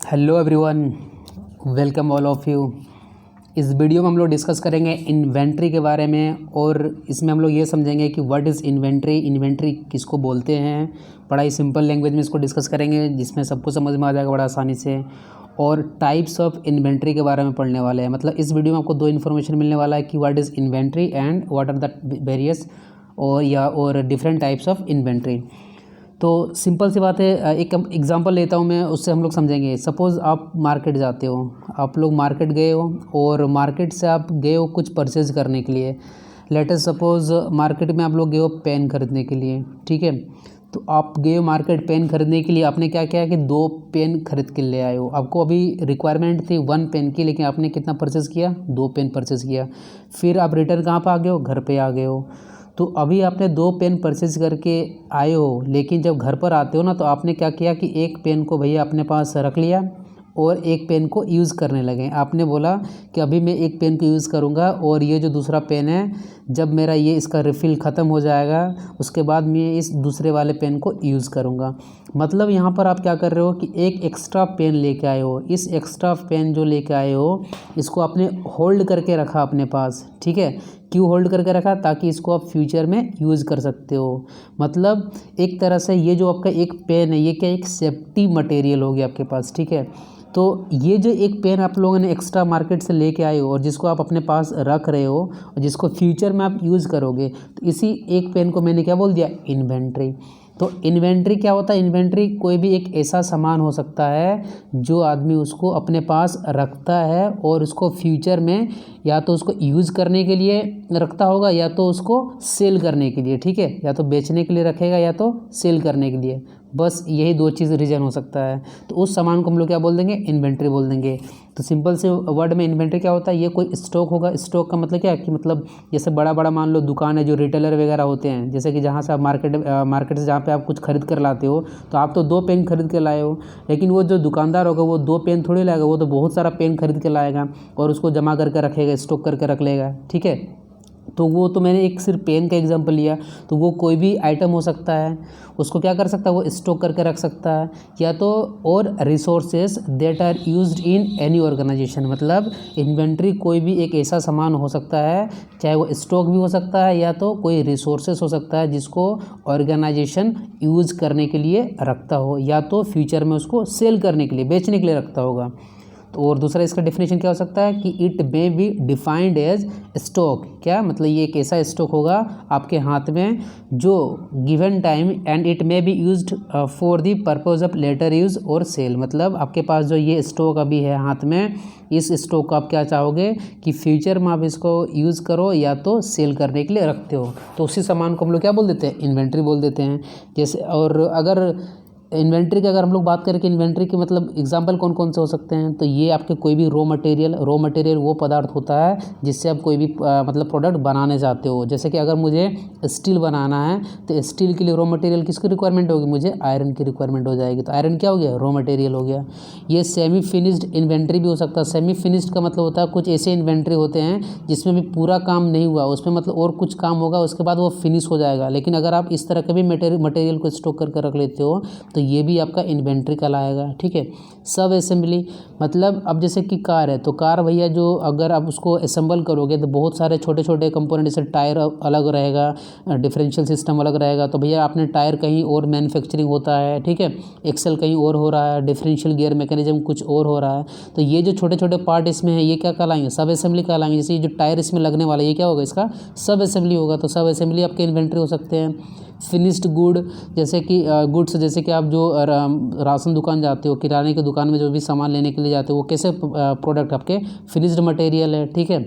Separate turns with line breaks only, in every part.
Hello everyone, welcome all of you. इस video में हम लोग डिस्कस करेंगे इन्वेंट्री के बारे में और इसमें हम लोग ये समझेंगे कि व्हाट इज़ इन्वेंट्री, इन्वेंट्री किसको बोलते हैं। बड़ा ही सिंपल लैंग्वेज में इसको डिस्कस करेंगे जिसमें सबको समझ में आ जाएगा बड़ा आसानी से। और टाइप्स ऑफ इन्वेंट्री के बारे में पढ़ने वाले हैं। मतलब इस वीडियो में आपको दो इन्फॉर्मेशन मिलने वाला है कि what is inventory and what are the various और डिफरेंट टाइप्स ऑफ इन्वेंट्री। तो सिंपल सी बात है, एक एग्जांपल लेता हूँ मैं, उससे हम लोग समझेंगे। सपोज़ आप मार्केट जाते हो, आप लोग मार्केट गए हो और मार्केट से आप गए हो कुछ परचेज़ करने के लिए। लेट अस सपोज़ मार्केट में आप लोग गए हो पेन खरीदने के लिए, ठीक है। तो आप गए हो मार्केट पेन खरीदने के लिए, आपने क्या किया कि 2 पेन खरीद के ले आए हो। आपको अभी रिक्वायरमेंट थी 1 पेन की, लेकिन आपने कितना परचेज़ किया? 2 पेन परचेज़ किया। फिर आप रिटर्न कहाँ पर आ गए हो? घर पे आ गए हो। तो अभी आपने 2 पेन परचेज़ करके आए हो, लेकिन जब घर पर आते हो ना, तो आपने क्या किया कि एक पेन को भैया अपने पास रख लिया और एक पेन को यूज़ करने लगे। आपने बोला कि अभी मैं एक पेन को यूज़ करूँगा और ये जो दूसरा पेन है, जब मेरा ये इसका रिफ़िल ख़त्म हो जाएगा उसके बाद मैं इस दूसरे वाले पेन को यूज़ करूँगा। मतलब यहाँ पर आप क्या कर रहे हो कि एक एक्स्ट्रा पेन लेके आए हो। इस एक्स्ट्रा पेन जो लेके आए हो, इसको आपने होल्ड करके रखा अपने पास, ठीक है। क्यों होल्ड करके रखा? ताकि इसको आप फ्यूचर में यूज़ कर सकते हो। मतलब एक तरह से ये जो आपका एक पेन है, ये क्या एक सेफ्टी मटेरियल हो गया आपके पास, ठीक है। तो ये जो एक पेन आप लोगों ने एक्स्ट्रा मार्केट से लेके आए हो और जिसको आप अपने पास रख रहे हो और जिसको फ्यूचर में आप यूज़ करोगे, तो इसी एक पेन को मैंने क्या बोल दिया? इन्वेंट्री। तो इन्वेंट्री क्या होता है? इन्वेंट्री कोई भी एक ऐसा सामान हो सकता है जो आदमी उसको अपने पास रखता है और उसको फ्यूचर में या तो उसको यूज़ करने के लिए रखता होगा या तो उसको सेल करने के लिए, ठीक है। या तो बेचने के लिए रखेगा या तो सेल करने के लिए, बस यही 2 चीज़ रीज़न हो सकता है। तो उस सामान को हम लोग क्या बोल देंगे? इन्वेंट्री बोल देंगे। तो सिंपल से वर्ड में इन्वेंट्री क्या होता है? ये कोई स्टॉक होगा। स्टॉक का मतलब क्या है कि मतलब जैसे बड़ा मान लो दुकान है, जो रिटेलर वगैरह होते हैं, जैसे कि जहाँ से आप मार्केट से जहाँ पे आप कुछ खरीद कर लाते हो, तो आप तो 2 पेन खरीद के लाए हो, लेकिन वो जो दुकानदार होगा वो 2 पेन थोड़ी लाएगा, वो तो बहुत सारा पेन खरीद के लाएगा और उसको जमा करके रखेगा, स्टॉक करके रख लेगा, ठीक है। तो वो तो मैंने एक सिर्फ पेन का एग्जांपल लिया। तो वो कोई भी आइटम हो सकता है, उसको क्या कर सकता है? वो स्टॉक करके रख सकता है। या तो और resources that are used in any organisation. मतलब इन्वेंट्री कोई भी एक ऐसा सामान हो सकता है, चाहे वो स्टॉक भी हो सकता है या तो कोई रिसोर्सेज हो सकता है जिसको ऑर्गेनाइजेशन यूज़ करने के लिए रखता हो या तो फ्यूचर में उसको सेल करने के लिए, बेचने के लिए रखता होगा। तो और दूसरा इसका डेफिनेशन क्या हो सकता है कि it may be defined as stock. क्या मतलब? ये एक ऐसा स्टॉक होगा आपके हाथ में जो given time and it may be used for the purpose of later use और सेल। मतलब आपके पास जो ये स्टॉक अभी है हाथ में, इस स्टॉक को आप क्या चाहोगे कि फ्यूचर में आप इसको यूज़ करो या तो सेल करने के लिए रखते हो। तो उसी सामान को हम लोग क्या बोल देते हैं? इन्वेंट्री बोल देते हैं। जैसे और अगर इन्वेंट्री की अगर हम लोग बात करें कि इन्वेंट्री के मतलब एग्जांपल कौन कौन से हो सकते हैं, तो ये आपके कोई भी रॉ मटेरियल वो पदार्थ होता है जिससे आप कोई भी मतलब प्रोडक्ट बनाने जाते हो। जैसे कि अगर मुझे स्टील बनाना है तो स्टील के लिए रॉ मटेरियल किसकी रिक्वायरमेंट होगी? मुझे आयरन की रिक्वायरमेंट हो जाएगी। तो आयरन क्या हो गया? रॉ मटेरियल हो गया। ये सेमी फिनिश्ड इन्वेंट्री भी हो सकता है। सेमी फिनिश्ड का मतलब होता है कुछ ऐसे इन्वेंट्री होते हैं जिसमें भी पूरा काम नहीं हुआ, उसमें मतलब और कुछ काम होगा, उसके बाद वो फिनिश हो जाएगा। लेकिन अगर आप इस तरह के भी मटेरियल को स्टॉक करके रख लेते हो तो ये भी आपका इन्वेंट्री कहलाएगा, ठीक है। सब असेंबली मतलब अब जैसे कि कार है, तो कार भैया जो अगर आप उसको असेंबल करोगे तो बहुत सारे छोटे छोटे कंपोनेंट, जैसे टायर अलग रहेगा, डिफरेंशियल सिस्टम अलग रहेगा। तो भैया आपने टायर कहीं और मैन्युफैक्चरिंग होता है, ठीक है, एक्सल कहीं और हो रहा है, डिफरेंशियल गियर मैकेनिज्म कुछ और हो रहा है। तो ये जो छोटे छोटे पार्ट इसमें है, ये क्या कहलाएंगे? सब असेंबली कहलाएंगे। जैसे ये जो टायर इसमें लगने वाला है, ये क्या होगा? इसका सब असेंबली होगा। तो सब असेंबली आपके इन्वेंट्री हो सकते हैं। फिनिश्ड गुड, जैसे कि गुड्स, जैसे कि आप जो राशन दुकान जाते हो, किराने की दुकान में जो भी सामान लेने के लिए जाते हो, वो कैसे प्रोडक्ट आपके फिनिश्ड मटेरियल है, ठीक है।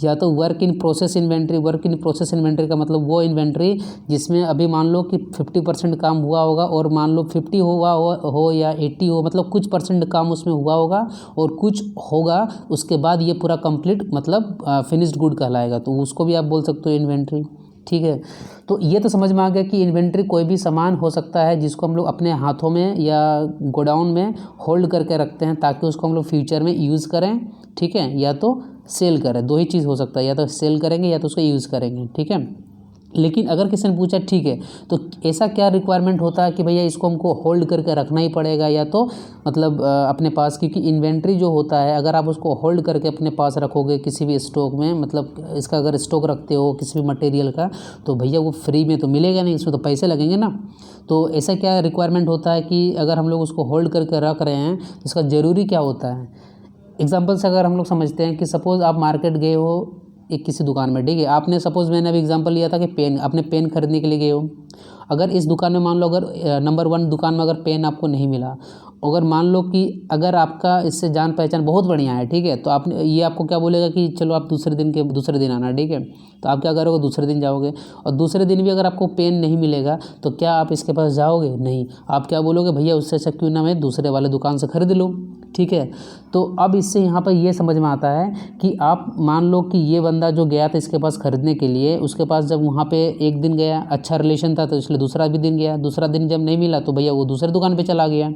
या तो वर्क इन प्रोसेस इन्वेंट्री का मतलब वो इन्वेंट्री जिसमें अभी मान लो कि 50% काम हुआ होगा और मान लो 50 हुआ हो या 80 हो, मतलब कुछ परसेंट काम उसमें हुआ होगा और कुछ होगा, उसके बाद ये पूरा कंप्लीट मतलब फिनिश्ड गुड कहलाएगा। तो उसको भी आप बोल सकते हो इन्वेंट्री, ठीक है। तो ये तो समझ में आ गया कि इन्वेंट्री कोई भी सामान हो सकता है जिसको हम लोग अपने हाथों में या गोडाउन में होल्ड करके रखते हैं ताकि उसको हम लोग फ्यूचर में यूज़ करें, ठीक है, या तो सेल करें। 2 ही चीज़ हो सकता है, या तो सेल करेंगे या तो उसको यूज़ करेंगे, ठीक है। लेकिन अगर किसी ने पूछा ठीक है तो ऐसा क्या रिक्वायरमेंट होता है कि भैया इसको हमको होल्ड करके रखना ही पड़ेगा या तो मतलब अपने पास, क्योंकि इन्वेंट्री जो होता है अगर आप उसको होल्ड करके अपने पास रखोगे किसी भी स्टॉक में, मतलब इसका अगर स्टॉक रखते हो किसी भी मटेरियल का, तो भैया वो फ्री में तो मिलेगा नहीं, इसमें तो पैसे लगेंगे ना। तो ऐसा क्या रिक्वायरमेंट होता है कि अगर हम लोग उसको होल्ड करके रख रहे हैं तो इसका ज़रूरी क्या होता है। एग्जाम्पल से अगर हम लोग समझते हैं कि सपोज़ आप मार्केट गए हो एक किसी दुकान में, ठीक है, आपने सपोज़ मैंने अभी एग्जांपल लिया था कि पेन, आपने पेन खरीदने के लिए गए हो। अगर इस दुकान में मान लो अगर नंबर 1 दुकान में अगर पेन आपको नहीं मिला, अगर मान लो कि अगर आपका इससे जान पहचान बहुत बढ़िया है, ठीक है, तो आपने ये आपको क्या बोलेगा कि चलो आप दूसरे दिन आना, ठीक है, तो आप क्या करोगे दूसरे दिन जाओगे, और दूसरे दिन भी अगर आपको पेन नहीं मिलेगा तो क्या आप इसके पास जाओगे, नहीं, आप क्या बोलोगे भैया उससे अच्छा क्यों ना मैं दूसरे वाले दुकान से खरीद लूँ, ठीक है। तो अब इससे यहाँ पर ये समझ में आता है कि आप मान लो कि ये बंदा जो गया था इसके पास खरीदने के लिए, उसके पास जब वहाँ पे एक दिन गया, अच्छा रिलेशन था तो इसलिए दूसरा भी दिन गया, दूसरा दिन जब नहीं मिला तो भैया वो दूसरी दुकान पे चला गया।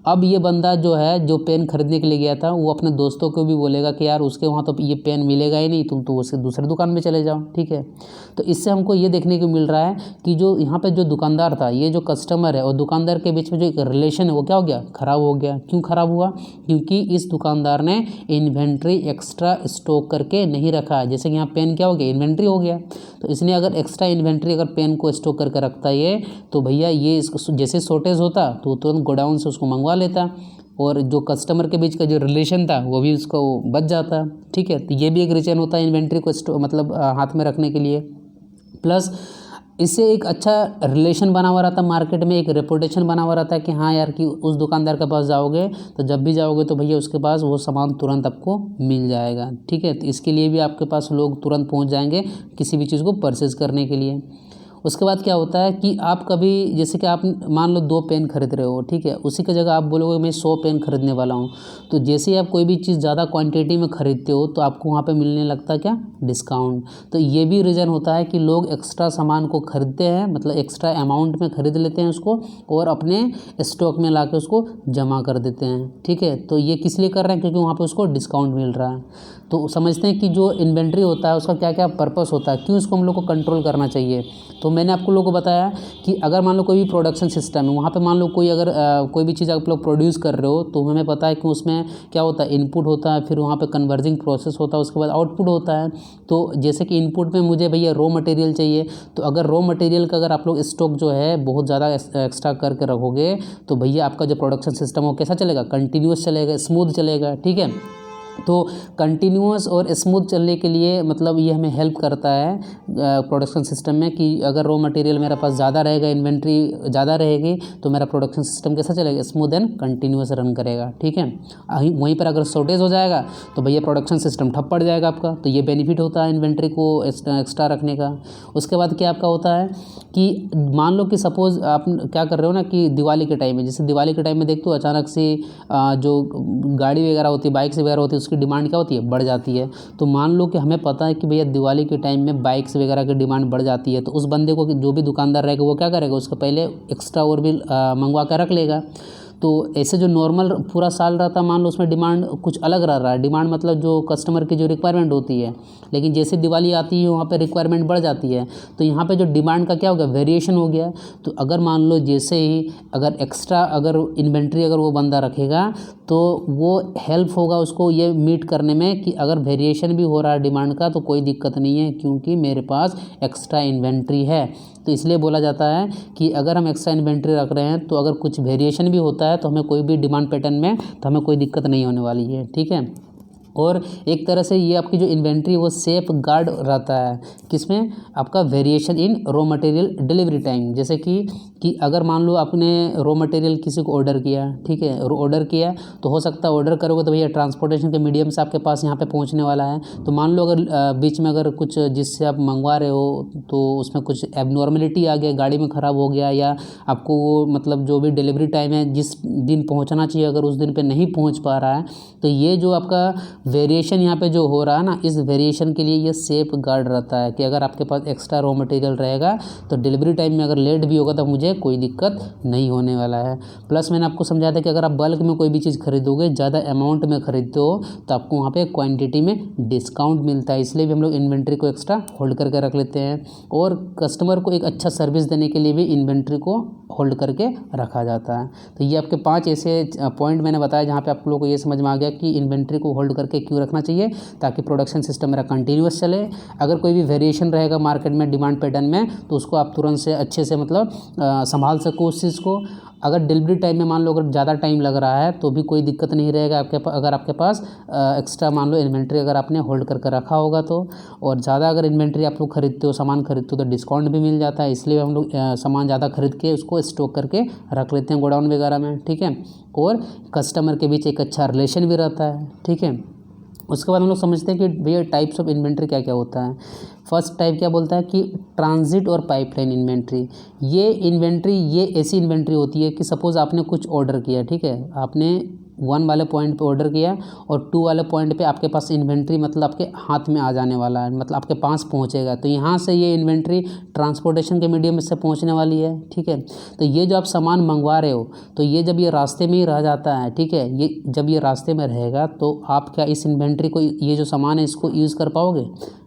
अब ये बंदा जो है जो पेन खरीदने के लिए गया था वो अपने दोस्तों को भी बोलेगा कि यार उसके वहाँ तो ये पेन मिलेगा ही नहीं, तुम तो उसके दूसरी दुकान में चले जाओ, ठीक है। तो इससे हमको ये देखने को मिल रहा है कि जो यहाँ पे जो दुकानदार था, ये जो कस्टमर है और दुकानदार के बीच में जो एक रिलेशन है वो क्या हो गया, ख़राब हो गया। क्यों ख़राब हुआ, क्योंकि इस दुकानदार ने इन्वेंट्री एक्स्ट्रा स्टॉक करके नहीं रखा। जैसे कि यहाँ पेन क्या हो गया, इन्वेंट्री हो गया, तो इसने अगर एक्स्ट्रा इन्वेंट्री अगर पेन को स्टॉक करके रखता है तो भैया ये इसको जैसे शॉर्टेज होता तो तुरंत गोडाउन से उसको मंगवा लेता, और जो कस्टमर के बीच का जो रिलेशन था वो भी उसको बच जाता, ठीक है। तो ये भी एक रीज़न होता है इन्वेंट्री को मतलब हाथ में रखने के लिए। प्लस इससे एक अच्छा रिलेशन बना हुआ रहता मार्केट में, एक रेपुटेशन बना हुआ रहता है कि हाँ यार कि उस दुकानदार के पास जाओगे तो जब भी जाओगे तो भैया उसके पास वो सामान तुरंत आपको मिल जाएगा, ठीक है। तो इसके लिए भी आपके पास लोग तुरंत पहुंच जाएंगे किसी भी चीज़ को परचेज़ करने के लिए। उसके बाद क्या होता है कि आप कभी जैसे कि आप मान लो 2 पेन खरीद रहे हो, ठीक है, उसी की जगह आप बोलोगे मैं 100 पेन खरीदने वाला हूँ, तो जैसे ही आप कोई भी चीज़ ज़्यादा क्वांटिटी में खरीदते हो तो आपको वहाँ पे मिलने लगता है क्या, डिस्काउंट। तो ये भी रीज़न होता है कि लोग एक्स्ट्रा सामान को खरीदते हैं, मतलब एक्स्ट्रा अमाउंट में खरीद लेते हैं उसको और अपने स्टॉक में ला के उसको जमा कर देते हैं, ठीक है। तो ये किस लिए कर रहे हैं, क्योंकि वहाँ पर उसको डिस्काउंट मिल रहा है। तो समझते हैं कि जो इन्वेंट्री होता है उसका क्या क्या पर्पस होता है, क्यों इसको हम लोग को कंट्रोल करना चाहिए। तो मैंने आप लोगों को बताया कि अगर मान लो कोई भी प्रोडक्शन सिस्टम है, वहाँ पे मान लो कोई अगर कोई भी चीज़ आप लोग प्रोड्यूस कर रहे हो तो हमें पता है कि उसमें क्या होता है, इनपुट होता है, फिर वहाँ पे कन्वर्जिंग प्रोसेस होता है, उसके बाद आउटपुट होता है। तो जैसे कि इनपुट में मुझे भैया रॉ मटेरियल चाहिए, तो अगर रॉ मटेरियल का अगर आप लोग स्टॉक जो है बहुत ज़्यादा एक्स्ट्रा करके रखोगे तो भैया आपका जो प्रोडक्शन सिस्टम हो कैसा चलेगा, कंटिन्यूस चलेगा, स्मूथ चलेगा, ठीक है। तो कंटिन्यूअस और स्मूथ चलने के लिए मतलब ये हमें हेल्प करता है प्रोडक्शन सिस्टम में कि अगर रॉ मटेरियल मेरे पास ज़्यादा रहेगा, इन्वेंट्री ज़्यादा रहेगी तो मेरा प्रोडक्शन सिस्टम कैसा चलेगा, स्मूथ एंड कंटिन्यूअस रन करेगा, ठीक है। वहीं पर अगर शॉर्टेज हो जाएगा तो भैया प्रोडक्शन सिस्टम ठप पड़ जाएगा आपका। तो ये बेनिफिट होता है इन्वेंट्री को एक्स्ट्रा रखने का। उसके बाद क्या आपका होता है कि मान लो कि सपोज़ आप क्या कर रहे हो ना कि दिवाली के टाइम में, जैसे दिवाली के टाइम में देखते हो अचानक से जो गाड़ी वगैरह होती है, बाइक्स वगैरह होती है, उसकी डिमांड क्या होती है, बढ़ जाती है। तो मान लो कि हमें पता है कि भैया दिवाली के टाइम में बाइक्स वगैरह की डिमांड बढ़ जाती है, तो उस बंदे को जो भी दुकानदार रहेगा वो क्या करेगा, उसका पहले एक्स्ट्रा और भी मंगवा कर रख लेगा। तो ऐसे जो नॉर्मल पूरा साल रहता है मान लो उसमें डिमांड कुछ अलग रह रहा है, डिमांड मतलब जो कस्टमर की जो रिक्वायरमेंट होती है, लेकिन जैसे दिवाली आती है वहाँ पे रिक्वायरमेंट बढ़ जाती है, तो यहाँ पे जो डिमांड का क्या हो गया, वेरिएशन हो गया। तो अगर मान लो जैसे ही अगर एक्स्ट्रा अगर इन्वेंट्री अगर वो बंदा रखेगा तो वो हेल्प होगा उसको ये मीट करने में कि अगर वेरिएशन भी हो रहा है डिमांड का तो कोई दिक्कत नहीं है क्योंकि मेरे पास एक्स्ट्रा इन्वेंट्री है। तो इसलिए बोला जाता है कि अगर हम एक्स्ट्रा इन्वेंट्री रख रहे हैं तो अगर कुछ वेरिएशन भी होता है तो हमें कोई भी डिमांड पैटर्न में तो हमें कोई दिक्कत नहीं होने वाली है, ठीक है। और एक तरह से ये आपकी जो इन्वेंट्री वो सेफ गार्ड रहता है किसमें, आपका variation in raw material delivery time. जैसे कि अगर मान लो आपने रॉ मटेरियल किसी को ऑर्डर किया, ठीक है, ऑर्डर किया तो हो सकता है ऑर्डर करोगे तो भैया ट्रांसपोर्टेशन के मीडियम से आपके पास यहाँ पे पहुँचने वाला है। तो मान लो अगर बीच में अगर कुछ जिससे आप मंगवा रहे हो तो उसमें कुछ एबनॉर्मलिटी आ गया, गाड़ी में ख़राब हो गया, या आपको वो मतलब जो भी डिलीवरी टाइम है जिस दिन पहुँचना चाहिए अगर उस दिन पर नहीं पहुँच पा रहा है, तो ये जो आपका वेरिएशन यहाँ पे जो हो रहा है ना, इस वेरिएशन के लिए ये सेफ गार्ड रहता है कि अगर आपके पास एक्स्ट्रा रॉ मटेरियल रहेगा तो डिलीवरी टाइम में अगर लेट भी होगा तो मुझे मुझे कोई दिक्कत नहीं होने वाला है। प्लस मैंने आपको समझाया था कि अगर आप बल्क में कोई भी चीज़ खरीदोगे, ज़्यादा अमाउंट में खरीदते हो, तो आपको वहाँ पे क्वांटिटी में डिस्काउंट मिलता है, इसलिए भी हम लोग इन्वेंट्री को एक्स्ट्रा होल्ड करके रख लेते हैं। और कस्टमर को एक अच्छा सर्विस देने के लिए भी इन्वेंट्री को होल्ड करके रखा जाता है। तो ये आपके 5 ऐसे पॉइंट मैंने बताया जहाँ पे आप लोगों को ये समझ में आ गया कि इन्वेंट्री को होल्ड करके क्यों रखना चाहिए, ताकि प्रोडक्शन सिस्टम मेरा कंटिन्यूअस चले। अगर कोई भी वेरिएशन रहेगा मार्केट में डिमांड पैटर्न में, तो उसको आप तुरंत से अच्छे से मतलब संभाल सको उस चीज़ को। अगर डिलीवरी टाइम में मान लो अगर ज़्यादा टाइम लग रहा है तो भी कोई दिक्कत नहीं रहेगा अगर आपके पास एक्स्ट्रा मान लो इन्वेंट्री अगर आपने होल्ड करके रखा होगा तो। और ज़्यादा अगर इन्वेंट्री आप लोग खरीदते हो, सामान खरीदते हो, तो डिस्काउंट भी मिल जाता है, इसलिए हम लोग सामान ज़्यादा खरीद के उसको स्टॉक करके रख लेते हैं गोडाउन वगैरह में, ठीक है। और कस्टमर के बीच एक अच्छा रिलेशन भी रहता है, ठीक है। उसके बाद हम लोग समझते हैं कि भैया टाइप्स ऑफ इन्वेंट्री क्या क्या होता है। फर्स्ट टाइप क्या बोलता है कि ट्रांजिट और पाइपलाइन इन्वेंट्री। ये ऐसी इन्वेंट्री होती है कि सपोज़ आपने कुछ ऑर्डर किया, ठीक है, आपने 1 वाले पॉइंट पे ऑर्डर किया और 2 वाले पॉइंट पे आपके पास इन्वेंट्री मतलब आपके हाथ में आ जाने वाला है, मतलब आपके पास पहुंचेगा। तो यहाँ से ये इन्वेंट्री ट्रांसपोर्टेशन के मीडियम से पहुंचने वाली है, ठीक है। तो ये जो आप सामान मंगवा रहे हो, तो ये जब ये रास्ते में ही रह जाता है, ठीक है, ये जब ये रास्ते में रहेगा तो आप क्या इस इन्वेंट्री को, ये जो सामान है इसको यूज़ कर पाओगे?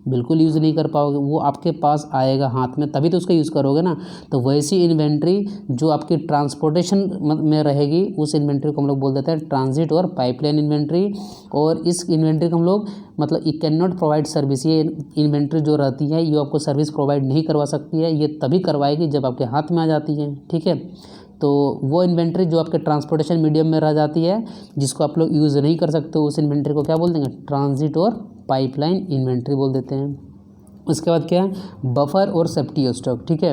बिल्कुल यूज़ नहीं कर पाओगे। वो आपके पास आएगा हाथ में तभी तो उसका यूज़ करोगे ना। तो वैसी इन्वेंट्री जो आपकी ट्रांसपोर्टेशन में रहेगी, उस इन्वेंट्री को हम लोग बोल देते हैं ट्रांजिट और पाइपलाइन इन्वेंट्री। और इस इन्वेंट्री को हम लोग मतलब ये कैन नॉट प्रोवाइड सर्विस, ये इन्वेंट्री जो रहती है ये आपको सर्विस प्रोवाइड नहीं करवा सकती है, ये तभी करवाएगी जब आपके हाथ में आ जाती है, ठीक है। तो वो इन्वेंट्री जो आपके ट्रांसपोर्टेशन मीडियम में रह जाती है, जिसको आप लोग यूज़ नहीं कर सकते, उस इन्वेंट्री को क्या बोल देंगे? ट्रांजिट और पाइपलाइन इन्वेंट्री बोल देते हैं। उसके बाद क्या है? बफर और सेफ्टी स्टॉक, ठीक है।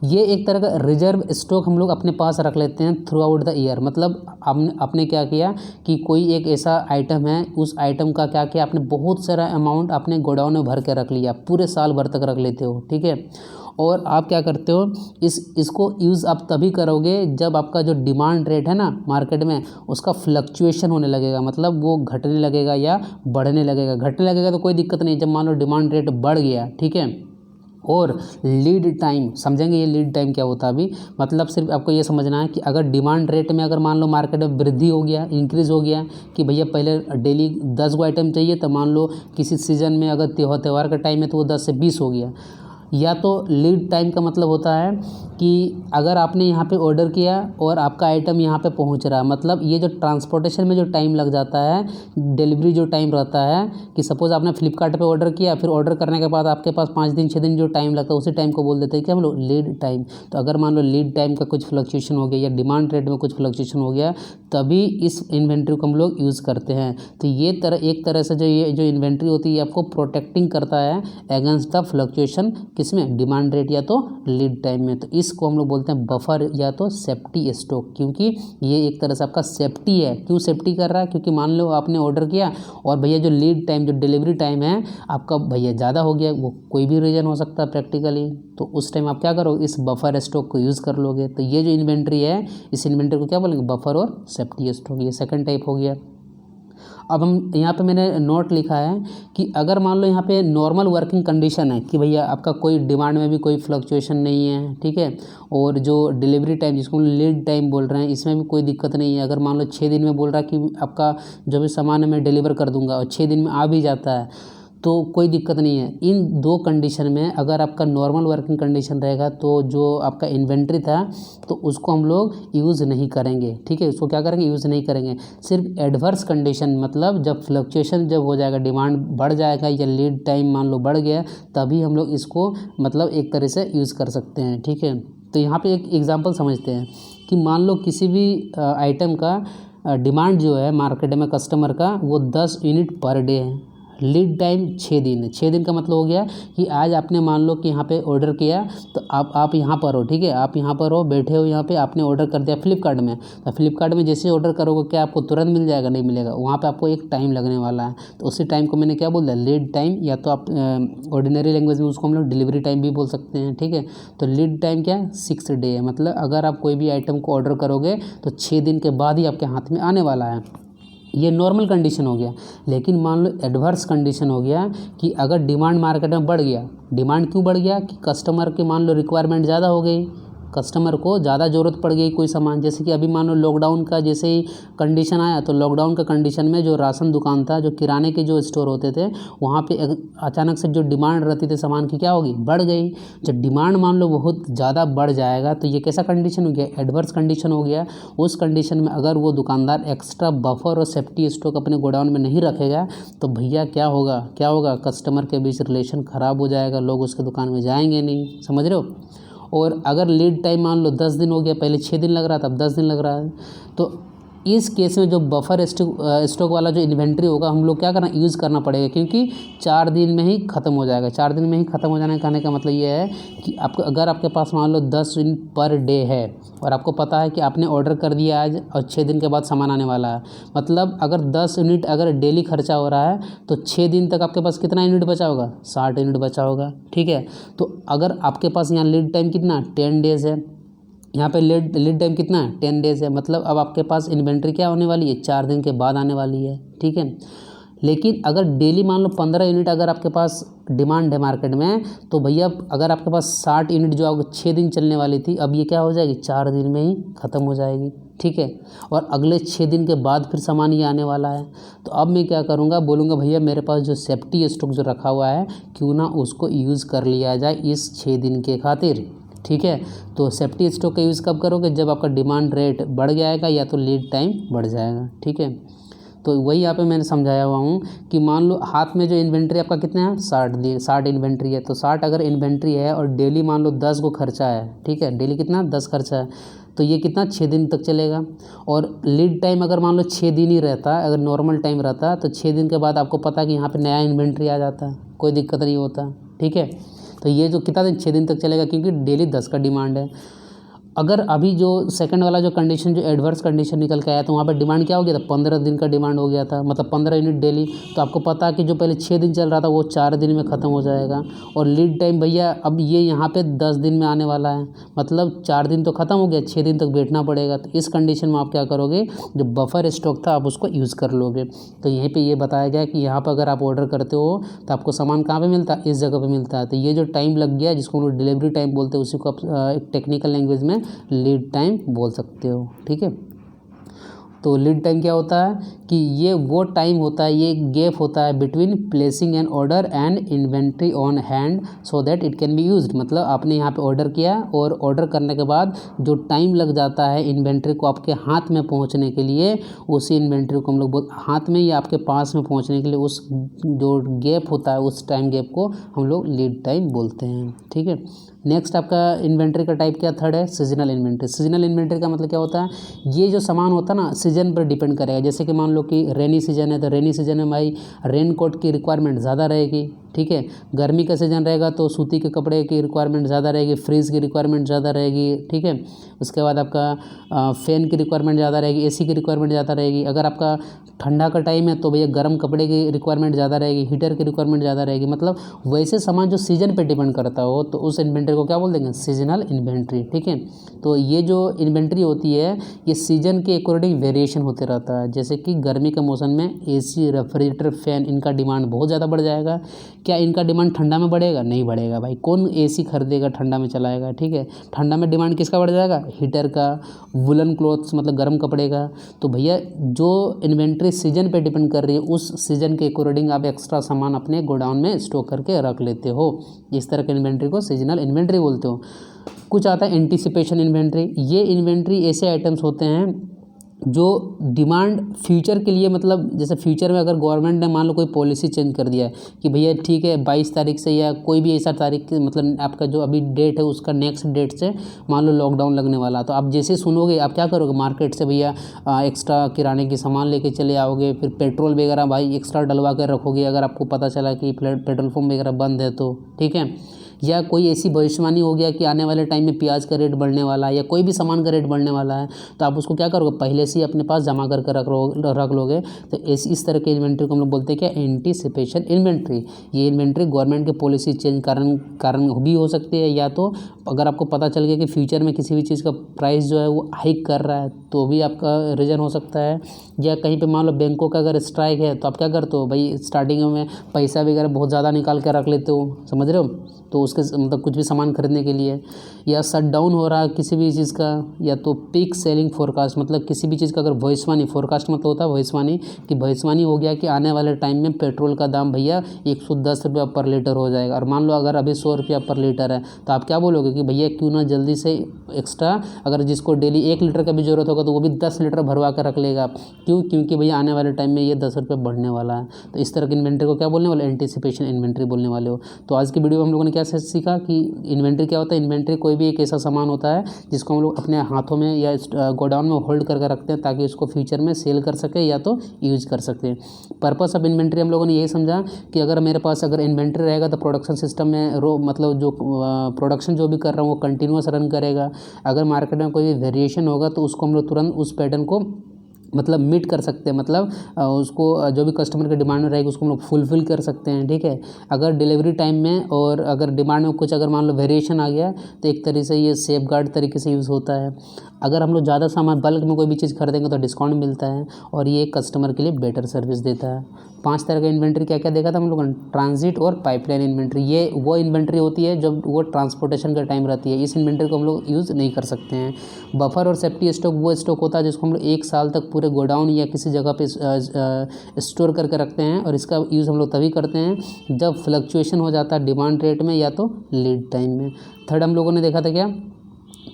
ये एक तरह का रिजर्व स्टॉक हम लोग अपने पास रख लेते हैं थ्रू आउट द ईयर। मतलब आपने क्या किया कि कोई एक ऐसा आइटम है, उस आइटम का क्या किया आपने, बहुत सारा अमाउंट अपने गोडाउन में भर के रख लिया, पूरे साल भर तक रख लेते हो, ठीक है। और आप क्या करते हो, इसको यूज़ आप तभी करोगे जब आपका जो डिमांड रेट है ना मार्केट में, उसका फ्लक्चुएशन होने लगेगा, मतलब वो घटने लगेगा या बढ़ने लगेगा। घटने लगेगा तो कोई दिक्कत नहीं, जब मान लो डिमांड रेट बढ़ गया, ठीक है। और लीड टाइम समझेंगे, ये लीड टाइम क्या होता है अभी, मतलब सिर्फ आपको ये समझना है कि अगर डिमांड रेट में अगर मान लो मार्केट में वृद्धि हो गया, इंक्रीज़ हो गया कि भैया पहले डेली 10 गो आइटम चाहिए, तो मान लो किसी सीज़न में अगर त्यौहार का टाइम है तो वो 10 से 20 हो गया। या तो लीड टाइम का मतलब होता है कि अगर आपने यहाँ पे ऑर्डर किया और आपका आइटम यहाँ पे पहुँच रहा है, मतलब ये जो ट्रांसपोर्टेशन में जो टाइम लग जाता है, डिलीवरी जो टाइम रहता है, कि सपोज़ आपने फ्लिपकार्ट पे ऑर्डर किया, फिर ऑर्डर करने के बाद आपके पास 5 दिन 6 दिन जो टाइम लगता है, उसी टाइम को बोल देते हैं कि हम लोग लीड टाइम। तो अगर मान लो लीड टाइम का कुछ फ्लक्चुएशन हो गया या डिमांड रेट में कुछ फ्लक्चुएशन हो गया, तभी इस इन्वेंट्री को हम लोग यूज़ करते हैं। तो ये एक तरह से ये जो इन्वेंट्री होती है आपको प्रोटेक्टिंग करता है अगेंस्ट द फ्लक्चुएशन, किसमें? डिमांड रेट या तो लीड टाइम में। तो इसको हम लोग बोलते हैं बफर या तो सेफ्टी स्टॉक, क्योंकि ये एक तरह से आपका सेफ्टी है। क्यों सेफ्टी कर रहा है? क्योंकि मान लो आपने ऑर्डर किया और भैया जो लीड टाइम, जो डिलीवरी टाइम है आपका भैया ज़्यादा हो गया, वो कोई भी रीज़न हो सकता है प्रैक्टिकली, तो उस टाइम आप क्या करो, इस बफर स्टॉक को यूज़ कर लोगे। तो ये जो इन्वेंट्री है, इस इन्वेंट्री को क्या बोलेंगे? बफर और सेफ्टी स्टॉक। ये सेकंड टाइप हो गया। अब हम यहाँ पे मैंने नोट लिखा है कि अगर मान लो यहाँ पे नॉर्मल वर्किंग कंडीशन है कि भैया आपका कोई डिमांड में भी कोई फ्लक्चुएशन नहीं है, ठीक है, और जो डिलीवरी टाइम जिसको हम लीड टाइम बोल रहे हैं, इसमें भी कोई दिक्कत नहीं है। अगर मान लो 6 दिन में बोल रहा है कि आपका जो भी सामान है मैं डिलीवर कर दूंगा और 6 दिन में आ भी जाता है, तो कोई दिक्कत नहीं है। इन 2 कंडीशन में अगर आपका नॉर्मल वर्किंग कंडीशन रहेगा तो जो आपका इन्वेंट्री था तो उसको हम लोग यूज़ नहीं करेंगे, ठीक है, उसको क्या करेंगे? यूज़ नहीं करेंगे। सिर्फ एडवर्स कंडीशन, मतलब जब फ्लक्चुएशन जब हो जाएगा, डिमांड बढ़ जाएगा या लीड टाइम मान लो बढ़ गया, तभी हम लोग इसको मतलब एक तरह से यूज़ कर सकते हैं, ठीक है। तो यहाँ पे एक एग्जांपल समझते हैं कि मान लो किसी भी आइटम का डिमांड जो है मार्केट में कस्टमर का, वो 10 यूनिट पर डे है, लीड टाइम 6 दिन है। 6 दिन का मतलब हो गया कि आज आपने मान लो कि यहाँ पे ऑर्डर किया, तो आप यहाँ पर हो, ठीक है, आप यहाँ पर हो, बैठे हो यहाँ पे, आपने ऑर्डर कर दिया फ्लिपकार्ट में। तो फ्लिपकार्ट में जैसे ऑर्डर करोगे क्या आपको तुरंत मिल जाएगा? नहीं मिलेगा, वहाँ पे आपको एक टाइम लगने वाला है। तो उसी टाइम को मैंने क्या बोल दिया? लीड टाइम, या तो आप ऑर्डिनरी लैंग्वेज में उसको हम लोग डिलीवरी टाइम भी बोल सकते हैं, ठीक है। तो लीड टाइम क्या है? 6 डे है, मतलब अगर आप कोई भी आइटम को ऑर्डर करोगे तो 6 दिन के बाद ही आपके हाथ में आने वाला है। ये नॉर्मल कंडीशन हो गया। लेकिन मान लो एडवर्स कंडीशन हो गया कि अगर डिमांड मार्केट में बढ़ गया, डिमांड क्यों बढ़ गया? कि कस्टमर के मान लो रिक्वायरमेंट ज़्यादा हो गई, कस्टमर को ज़्यादा ज़रूरत पड़ गई कोई सामान, जैसे कि अभी मान लो लॉकडाउन का जैसे ही कंडीशन आया, तो लॉकडाउन का कंडीशन में जो राशन दुकान था, जो किराने के जो स्टोर होते थे, वहाँ पे अचानक से जो डिमांड रहती थी सामान की क्या होगी, बढ़ गई। जब डिमांड मान लो बहुत ज़्यादा बढ़ जाएगा तो ये कैसा कंडीशन हो गया, एडवर्स कंडीशन हो गया। उस कंडीशन में अगर वो दुकानदार एक्स्ट्रा बफर और सेफ्टी स्टॉक अपने गोडाउन में नहीं रखेगा तो भैया क्या होगा, कस्टमर के बीच रिलेशन ख़राब हो जाएगा, लोग उसके दुकान में जाएंगे नहीं, समझ रहे हो। और अगर लीड टाइम मान लो 10 दिन हो गया, पहले 6 दिन लग रहा था, अब 10 दिन लग रहा है, तो इस केस में जो बफर स्टॉक वाला जो इन्वेंट्री होगा हम लोग क्या करना, यूज़ करना पड़ेगा, क्योंकि 4 दिन में ही ख़त्म हो जाएगा। 4 दिन में ही ख़त्म हो जाने कहने का मतलब ये है कि आपको अगर आपके पास मान लो 10 यूनिट पर डे है और आपको पता है कि आपने ऑर्डर कर दिया आज और 6 दिन के बाद सामान आने वाला है, मतलब अगर 10 यूनिट अगर डेली खर्चा हो रहा है तो 6 दिन तक आपके पास कितना यूनिट बचा होगा, 60 यूनिट बचा होगा, ठीक है। तो अगर आपके पास यहाँ लीड टाइम कितना 10 डेज़ है, यहाँ पे लीड टाइम कितना है 10 डेज़ है, मतलब अब आपके पास इन्वेंट्री क्या होने वाली है, 4 दिन के बाद आने वाली है, ठीक है। लेकिन अगर डेली मान लो 15 यूनिट अगर आपके पास डिमांड है मार्केट में, तो भैया अगर आपके पास 60 यूनिट जो आपको 6 दिन चलने वाली थी, अब ये क्या हो जाएगी, 4 दिन में ही ख़त्म हो जाएगी, ठीक है। और अगले 6 दिन के बाद फिर सामान ये आने वाला है। तो अब मैं क्या करूँगा, बोलूँगा भैया मेरे पास जो सेफ्टी स्टॉक जो रखा हुआ है क्यों ना उसको यूज़ कर लिया जाए इस 6 दिन के खातिर, ठीक है। तो सेफ्टी स्टॉक का यूज़ कब करोगे, जब आपका डिमांड रेट बढ़ जाएगा या तो लीड टाइम बढ़ जाएगा, ठीक है। तो वही यहाँ पे मैंने समझाया हुआ हूँ कि मान लो हाथ में जो इन्वेंट्री आपका कितना है, 60 इन्वेंट्री है, तो 60 अगर इन्वेंट्री है और डेली मान लो 10 को खर्चा है, ठीक है, डेली कितना 10 खर्चा है, तो ये कितना 6 दिन तक चलेगा। और लीड टाइम अगर मान लो 6 दिन ही रहता है, अगर नॉर्मल टाइम रहता है तो 6 दिन के बाद आपको पता है कि यहाँ पे नया इन्वेंट्री आ जाता है, कोई दिक्कत नहीं होता, ठीक है। तो ये जो कितना दिन 6 दिन तक चलेगा, क्योंकि डेली 10 का डिमांड है। अगर अभी जो सेकंड वाला जो कंडीशन जो एडवर्स कंडीशन निकल के आया तो वहाँ पर डिमांड क्या हो गया था, 15 दिन का डिमांड हो गया था, मतलब 15 यूनिट डेली। तो आपको पता है कि जो पहले 6 दिन चल रहा था वो 4 दिन में ख़त्म हो जाएगा। और लीड टाइम भैया अब ये यहाँ पे 10 दिन में आने वाला है, मतलब 4 दिन तो ख़त्म हो गया, 6 दिन तक बैठना पड़ेगा। तो इस कंडीशन में आप क्या करोगे, जो बफर स्टॉक था आप उसको यूज़ कर लोगे। तो यहीं पर ये बताया गया कि यहाँ पर अगर आप ऑर्डर करते हो तो आपको सामान कहाँ पर मिलता है, इस जगह पर मिलता है। तो ये जो टाइम लग गया जिसको हम लोग डिलीवरी टाइम बोलते हैं, उसी को आप एक टेक्निकल लैंग्वेज में लीड टाइम बोल सकते हो, ठीक है। तो लीड टाइम क्या होता है कि ये वो टाइम होता है, ये गैप होता है between placing an order and inventory on hand so that it can be used. मतलब आपने यहाँ पे ऑर्डर किया और ऑर्डर करने के बाद जो टाइम लग जाता है इन्वेंट्री को आपके हाथ में पहुँचने के लिए, उसी इन्वेंट्री को हम लोग हाथ में या आपके पास में पहुँचने के लिए उस जो गैप होता है उस टाइम गैप को हम लोग लीड टाइम बोलते हैं, ठीक है। नेक्स्ट आपका इन्वेंट्री का टाइप क्या थर्ड है, सीजनल इन्वेंट्री। सीजनल इन्वेंट्री का मतलब क्या होता है, ये जो सामान होता है ना सीजन पर डिपेंड करेगा। जैसे कि मान लो कि रेनी सीजन है तो रेनी सीजन में भाई रेन कोट की रिक्वायरमेंट ज़्यादा रहेगी, ठीक है। गर्मी का सीजन रहेगा तो सूती के कपड़े की रिक्वायरमेंट ज़्यादा रहेगी, फ्रीज की रिक्वायरमेंट ज़्यादा रहेगी, ठीक है। उसके बाद आपका फ़ैन की रिक्वायरमेंट ज़्यादा रहेगी, एसी की रिक्वायरमेंट ज़्यादा रहेगी। अगर आपका ठंडा का टाइम है तो भैया गर्म कपड़े की रिक्वायरमेंट ज़्यादा रहेगी, हीटर की रिक्वायरमेंट ज़्यादा रहेगी। मतलब वैसे सामान जो सीजन पे डिपेंड करता हो तो उस इन्वेंट्री को क्या बोल देंगे, सीजनल इन्वेंट्री, ठीक है। तो ये जो इन्वेंट्री होती है ये सीजन के अकॉर्डिंग वेरिएशन होते रहता है। जैसे कि गर्मी के मौसम में एसी, रेफ्रिजरेटर, फ़ैन इनका डिमांड बहुत ज़्यादा बढ़ जाएगा। क्या इनका डिमांड ठंडा में बढ़ेगा, नहीं बढ़ेगा भाई, कौन एसी खरीदेगा ठंडा में चलाएगा, ठीक है। ठंडा में डिमांड किसका बढ़ जाएगा, हीटर का, वुलन क्लॉथ्स मतलब गर्म कपड़े का। तो भैया जो इन्वेंट्री सीजन पे डिपेंड कर रही है उस सीजन के अकॉर्डिंग आप एक्स्ट्रा सामान अपने गोडाउन में स्टॉक करके रख लेते हो। इस तरह के इन्वेंट्री को सीजनल इन्वेंट्री बोलते हो। कुछ आता है एंटीसिपेशन इन्वेंट्री। ये इन्वेंट्री ऐसे आइटम्स होते हैं जो डिमांड फ्यूचर के लिए, मतलब जैसे फ्यूचर में अगर गवर्नमेंट ने मान लो कोई पॉलिसी चेंज कर दिया है कि भैया ठीक है 22 तारीख से या कोई भी ऐसा तारीख मतलब आपका जो अभी डेट है उसका नेक्स्ट डेट से मान लो लॉकडाउन लगने वाला, तो आप जैसे सुनोगे आप क्या करोगे, मार्केट से भैया एक्स्ट्रा किराने की सामान लेके चले आओगे, फिर पेट्रोल वगैरह भाई एक्स्ट्रा डलवा कर रखोगे अगर आपको पता चला कि पेट्रोल पंप वगैरह बंद है तो, ठीक है। या कोई ऐसी भविष्यवाणी हो गया कि आने वाले टाइम में प्याज का रेट बढ़ने वाला है या कोई भी सामान का रेट बढ़ने वाला है, तो आप उसको क्या करोगे, पहले से ही अपने पास जमा करके रख लोगे। तो इस तरह के इन्वेंट्री को हम लोग बोलते हैं क्या, एंटीसिपेशन इन्वेंट्री। ये इन्वेंट्री गवर्नमेंट के पॉलिसी चेंज कारण भी हो सकती है, या तो अगर आपको पता चल गया कि फ्यूचर में किसी भी चीज़ का प्राइस जो है वो हाइक कर रहा है तो भी आपका रीज़न हो सकता है। या कहीं पे मान लो बैंकों का अगर स्ट्राइक है तो आप क्या करते हो भाई, स्टार्टिंग में पैसा वगैरह बहुत ज़्यादा निकाल के रख लेते हो, समझ रहे हो। तो उसके मतलब कुछ भी सामान खरीदने के लिए, या शट डाउन हो रहा है किसी भी चीज़ का, या तो पीक सेलिंग फोरकास्ट मतलब किसी भी चीज़ का अगर भविष्यवाणी, फोरकास्ट मतलब होता है भविष्यवाणी, कि भविष्यवाणी हो गया कि आने वाले टाइम में पेट्रोल का दाम भैया 110 रुपया पर लीटर हो जाएगा, और मान लो अगर अभी 100 रुपया पर लीटर है, तो आप क्या बोलोगे कि भैया क्यों ना जल्दी से एक्स्ट्रा, अगर जिसको डेली 1 लीटर का भी ज़रूरत होगा तो वो भी 10 लीटर भरवा कर रख लेगा। क्यों? क्योंकि भैया आने वाले टाइम में ये 10 रुपये बढ़ने वाला है। तो इस तरह की इन्वेंट्री को क्या बोलने वाले, एंटीसिपेशन इन्वेंट्री बोलने वाले हो। तो आज की वीडियो में हम लोगों ने क्या सीखा कि इन्वेंट्री क्या होता है। इन्वेंट्री कोई भी एक ऐसा सामान होता है जिसको हम लोग अपने हाथों में या गोडाउन में होल्ड करके रखते हैं ताकि उसको फ्यूचर में सेल कर सके या तो यूज कर सके। पर्पस ऑफ इन्वेंट्री हम लोगों ने यही समझा कि अगर मेरे पास अगर इन्वेंट्री रहेगा तो प्रोडक्शन सिस्टम में मतलब जो प्रोडक्शन जो भी कर रहा हूँ वो कंटिन्यूस रन करेगा। अगर मार्केट में कोई भी वेरिएशन होगा तो उसको हम लोग तुरंत उस पैटर्न को मतलब मीट कर सकते हैं, मतलब उसको जो भी कस्टमर की डिमांड में रहेगी उसको हम लोग फुलफ़िल कर सकते हैं। ठीक है, अगर डिलीवरी टाइम में और अगर डिमांड में कुछ अगर मान लो वेरिएशन आ गया तो एक तरीके से ये सेफ गार्ड तरीके से यूज़ होता है। अगर हम लोग ज़्यादा सामान बल्क में कोई भी चीज़ खरीदेंगे तो डिस्काउंट मिलता है और ये कस्टमर के लिए बेटर सर्विस देता है। 5 तरह का इन्वेंट्री क्या क्या देखा था हम लोगों ने, ट्रांजिट और पाइपलाइन इन्वेंट्री। ये वो इन्वेंट्री होती है जब वो ट्रांसपोर्टेशन का टाइम रहती है, इस इन्वेंट्री को हम लोग यूज़ नहीं कर सकते हैं। बफर और सेफ्टी स्टॉक वो स्टॉक होता है जिसको हम लोग 1 साल तक पूरे गोडाउन या किसी जगह पे स्टोर करके रखते हैं, और इसका यूज़ हम लोग तभी करते हैं जब फ्लक्चुएशन हो जाता है डिमांड रेट में या तो लीड टाइम में। थर्ड हम लोगों ने देखा था क्या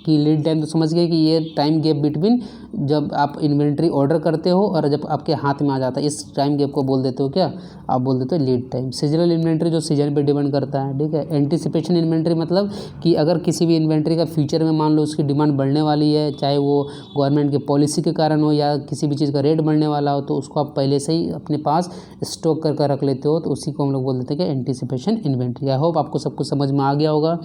कि लीड टाइम, तो समझ गए कि ये टाइम गैप बिटवीन जब आप इन्वेंट्री ऑर्डर करते हो और जब आपके हाथ में आ जाता है, इस टाइम गैप को बोल देते हो क्या, आप बोल देते हो लीड टाइम। सीजनल इन्वेंट्री जो सीजन पे डिपेंड करता है। ठीक है, एंटीसिपेशन इन्वेंट्री मतलब कि अगर किसी भी इन्वेंट्री का फ्यूचर में मान लो उसकी डिमांड बढ़ने वाली है, चाहे वो गवर्नमेंट की पॉलिसी के कारण हो या किसी भी चीज़ का रेट बढ़ने वाला हो, तो उसको आप पहले से ही अपने पास स्टॉक करके रख लेते हो, तो उसी को हम लोग बोल देते हैं कि एंटीसिपेशन इन्वेंट्री। आई होप आपको सब कुछ समझ में आ गया होगा।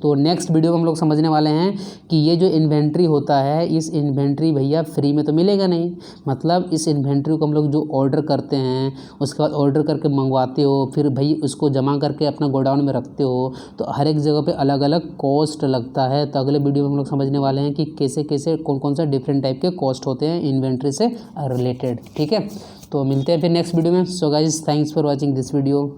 तो नेक्स्ट वीडियो में हम लोग समझने वाले हैं कि ये जो इन्वेंट्री होता है, इस इन्वेंट्री भैया फ्री में तो मिलेगा नहीं, मतलब इस इन्वेंट्री को हम लोग जो ऑर्डर करते हैं उसके बाद ऑर्डर करके मंगवाते हो, फिर भाई उसको जमा करके अपना गोडाउन में रखते हो, तो हर एक जगह पे अलग अलग कॉस्ट लगता है। तो अगले वीडियो में हम लोग समझने वाले हैं कि कैसे कैसे कौन कौन सा डिफरेंट टाइप के कॉस्ट होते हैं इन्वेंट्री से रिलेटेड। ठीक है, तो मिलते हैं फिर नेक्स्ट वीडियो में। So guys, thanks for watching this video.